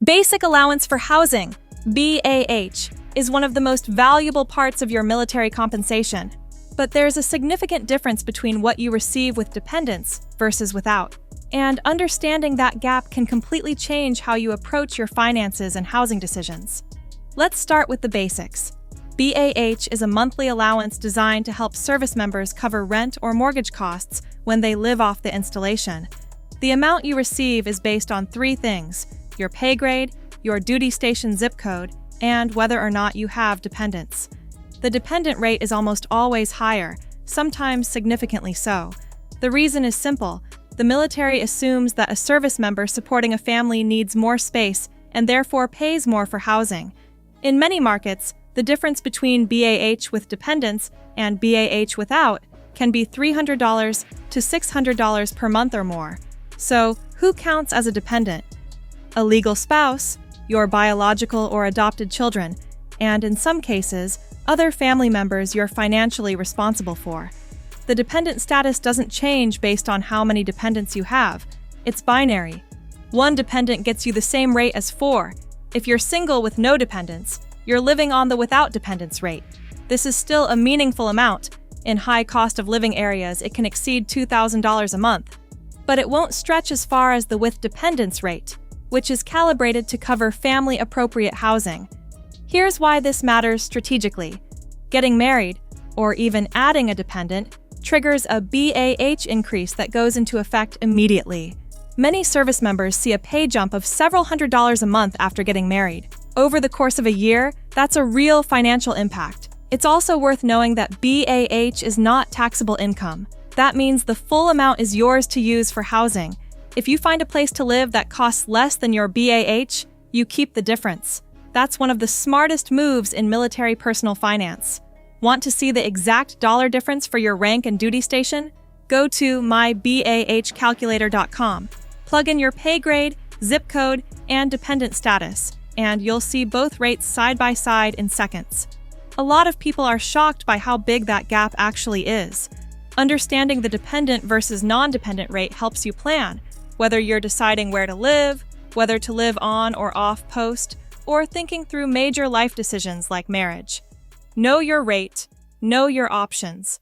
Basic Allowance for Housing, BAH, is one of the most valuable parts of your military compensation. But there's a significant difference between what you receive with dependents versus without. And understanding that gap can completely change how you approach your finances and housing decisions. Let's start with the basics. BAH is a monthly allowance designed to help service members cover rent or mortgage costs when they live off the installation. The amount you receive is based on three things: your pay grade, your duty station zip code, and whether or not you have dependents. The dependent rate is almost always higher, sometimes significantly so. The reason is simple. The military assumes that a service member supporting a family needs more space and therefore pays more for housing. In many markets, the difference between BAH with dependents and BAH without can be $300 to $600 per month or more. So, who counts as a dependent? A legal spouse, your biological or adopted children, and in some cases, other family members you're financially responsible for. The dependent status doesn't change based on how many dependents you have. It's binary. One dependent gets you the same rate as 4. If you're single with no dependents, you're living on the without dependents rate. This is still a meaningful amount. In high cost of living areas, it can exceed $2,000 a month. But it won't stretch as far as the with dependents rate, which is calibrated to cover family-appropriate housing. Here's why this matters strategically. Getting married, or even adding a dependent, triggers a BAH increase that goes into effect immediately. Many service members see a pay jump of several $100s a month after getting married. Over the course of a year, that's a real financial impact. It's also worth knowing that BAH is not taxable income. That means the full amount is yours to use for housing. If you find a place to live that costs less than your BAH, you keep the difference. That's one of the smartest moves in military personal finance. Want to see the exact dollar difference for your rank and duty station? Go to mybahcalculator.com. Plug in your pay grade, zip code, and dependent status, and you'll see both rates side by side in seconds. A lot of people are shocked by how big that gap actually is. Understanding the dependent versus non-dependent rate helps you plan, whether you're deciding where to live, whether to live on or off post, or thinking through major life decisions like marriage. Know your rate, know your options.